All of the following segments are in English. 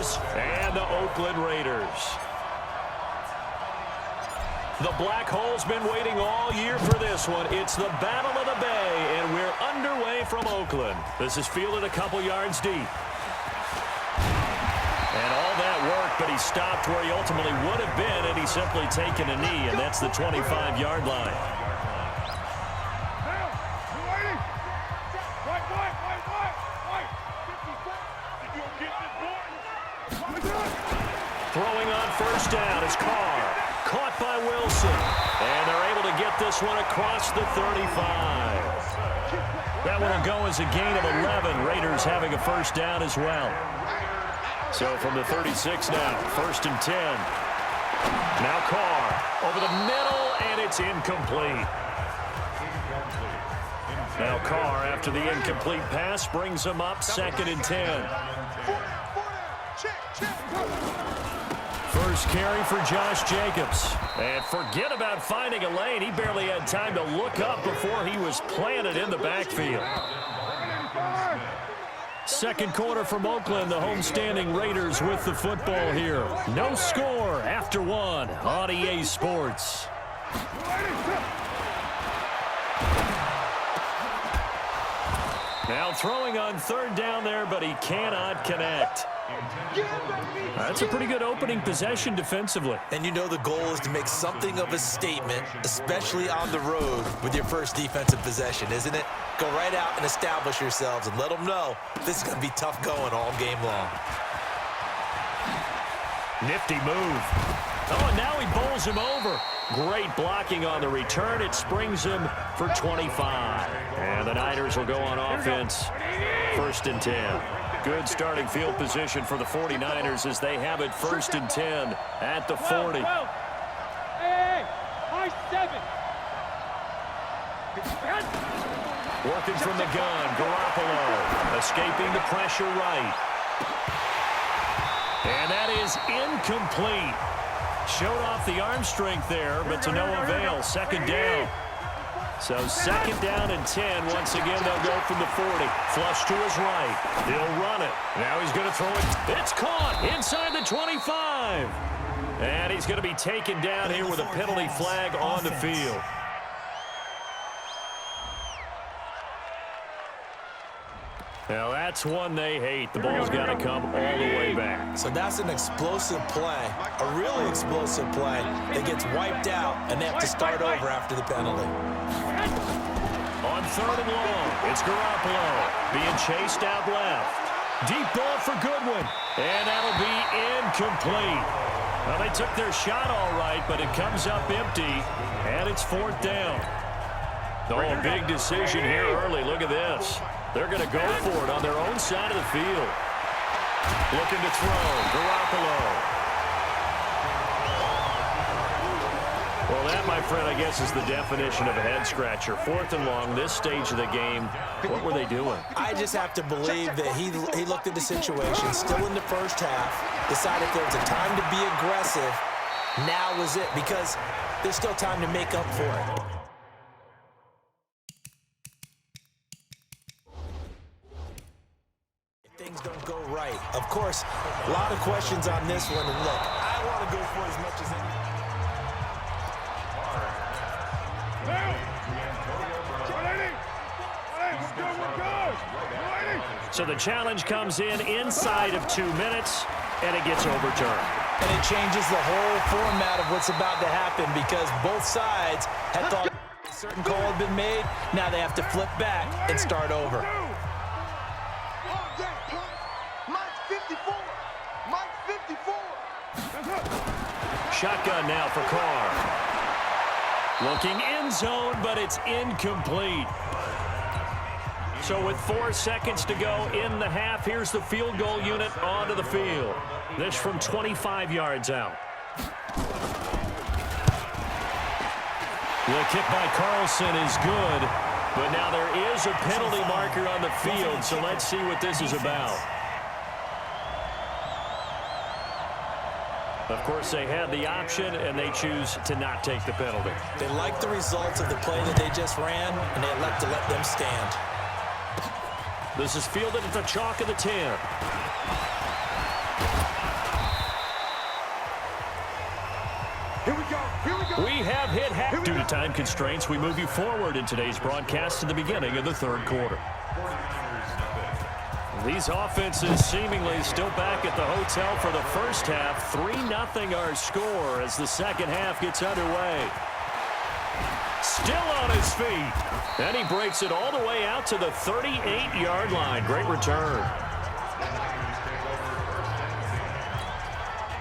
Niners and the Oakland Raiders. The Black Hole's been waiting all year for this one. It's the Battle of the Bay, and we're underway from Oakland. This is fielded a couple yards deep. And all that work, but he stopped where he ultimately would have been, and he's simply taken a knee, and that's the 25-yard line. Throwing on first down is Carr. Caught by Wilson. And they're able to get this one across the 35. That one will go as a gain of 11. Raiders having a first down as well. So from the 36 now, 1st and 10. Now Carr over the middle, and it's incomplete. Now Carr, after the incomplete pass, brings him up 2nd and 10. First carry for Josh Jacobs. And forget about finding a lane. He barely had time to look up before he was planted in the backfield. Second quarter from Oakland, the homestanding Raiders with the football here. No score after one on EA Sports. Now throwing on 3rd down there, but he cannot connect. That's a pretty good opening possession defensively. And you know the goal is to make something of a statement, especially on the road with your first defensive possession, isn't it? Go right out and establish yourselves and let them know this is going to be tough going all game long. Nifty move. Oh, and now he bowls him over. Great blocking on the return. It springs him for 25. And the Niners will go on offense. 1st and 10. Good starting field position for the 49ers as they have it 1st and 10 at the 40. Hey, Working from the gun, Garoppolo escaping the pressure right. And that is incomplete. Showed off the arm strength there, but to no avail. 2nd down. So 2nd down and 10. Once again, they'll go from the 40. Flush to his right. He'll run it. Now he's going to throw it. It's caught inside the 25. And he's going to be taken down here with a penalty flag on the field. Now that's one they hate. The ball's got to come all the way back. So that's an explosive play, a really explosive play that gets wiped out, and they have to start over after the penalty. On 3rd and long, it's Garoppolo being chased out left. Deep ball for Goodwin, and that'll be incomplete. Well, they took their shot all right, but it comes up empty, and it's 4th down. Oh, a big decision here early. Look at this. They're going to go for it on their own side of the field. Looking to throw. Garoppolo. Well, that, my friend, I guess is the definition of a head-scratcher. 4th and long, this stage of the game. What were they doing? I just have to believe that he looked at the situation, still in the first half, decided there was a time to be aggressive. Now was it, because there's still time to make up for it. Things don't go right. Of course, a lot of questions on this one, and look, I want to go for as much as anything. So the challenge comes in inside of 2 minutes, and it gets overturned. And it changes the whole format of what's about to happen because both sides had thought a certain call had been made. Now they have to flip back and start over. Shotgun now for Carr. Looking end zone, but it's incomplete. So with 4 seconds to go in the half, here's the field goal unit onto the field. This from 25 yards out. The kick by Carlson is good, but now there is a penalty marker on the field, so let's see what this is about. Of course, they had the option, and they choose to not take the penalty. They like the results of the play that they just ran, and they elect to let them stand. This is fielded at the chalk of the 10. hit half. Due to time constraints, we move you forward in today's broadcast to the beginning of the third quarter. These offenses seemingly still back at the hotel for the first half. 3-0 our score as the second half gets underway. Still on his feet. And he breaks it all the way out to the 38-yard line. Great return.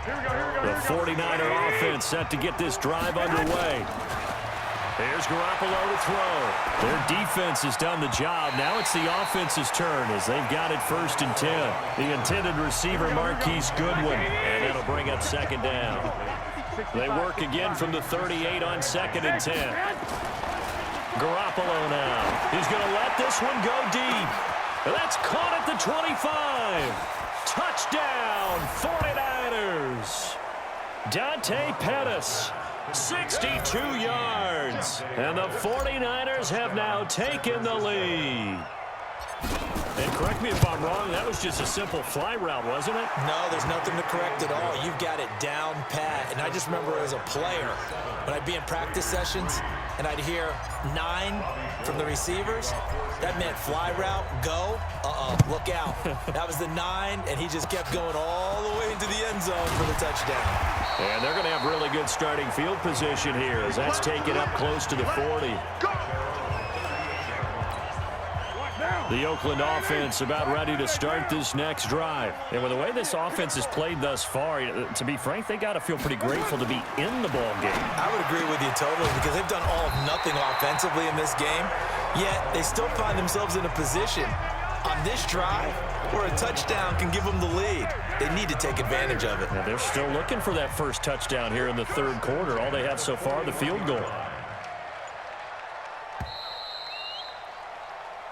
The 49er offense set to get this drive underway. Here's Garoppolo to throw. Their defense has done the job. Now it's the offense's turn as they've got it 1st and 10. The intended receiver, Marquise Goodwin, and that'll bring up second down. They work again from the 38 on 2nd and 10. Garoppolo now. He's going to let this one go deep. That's caught at the 25. Touchdown, 49ers. Dante Pettis, 62 yards. And the 49ers have now taken the lead. And correct me if I'm wrong, that was just a simple fly route, wasn't it? No, there's nothing to correct at all. You've got it down pat. And I just remember as a player, when I'd be in practice sessions and I'd hear 9 from the receivers, that meant fly route, go, look out. That was the 9, and he just kept going all the way into the end zone for the touchdown. And they're going to have really good starting field position here as that's taken up close to the 40. The Oakland offense about ready to start this next drive. And with the way this offense has played thus far, to be frank, they got to feel pretty grateful to be in the ball game. I would agree with you totally because they've done all of nothing offensively in this game, yet they still find themselves in a position on this drive where a touchdown can give them the lead. They need to take advantage of it. Now they're still looking for that first touchdown here in the third quarter. All they have so far, the field goal.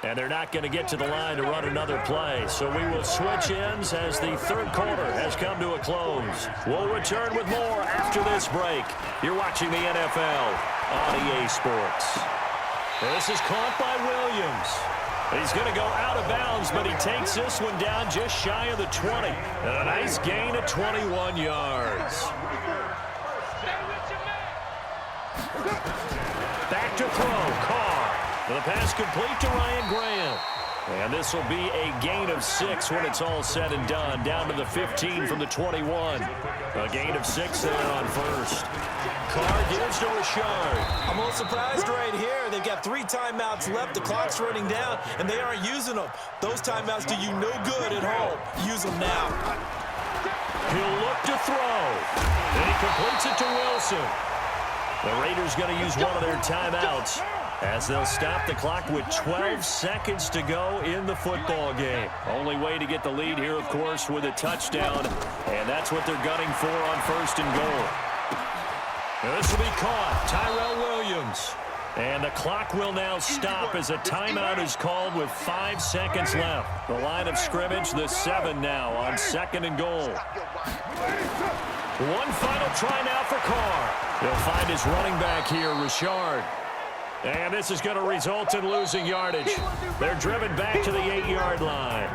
And they're not going to get to the line to run another play. So we will switch ends as the third quarter has come to a close. We'll return with more after this break. You're watching the NFL on EA Sports. This is caught by Williams. He's going to go out of bounds, but he takes this one down just shy of the 20. And a nice gain of 21 yards. Back to throw, Carr. The pass complete to Ryan Graham. And this will be a gain of 6 when it's all said and done. Down to the 15 from the 21. A gain of 6 there on first. Carr gives to Richard. I'm a little surprised right here. They've got 3 timeouts left. The clock's running down, and they aren't using them. Those timeouts do you no good at home. Use them now. He'll look to throw. And he completes it to Wilson. The Raiders going to use one of their timeouts as they'll stop the clock with 12 seconds to go in the football game. Only way to get the lead here, of course, with a touchdown, and that's what they're gunning for on 1st and goal. Now this will be caught. Tyrell Williams. And the clock will now stop as a timeout is called with 5 seconds left. The line of scrimmage, the 7 now on 2nd and goal. One final try now for Carr. He'll find his running back here, Richard. And this is going to result in losing yardage. They're driven back to the 8-yard line.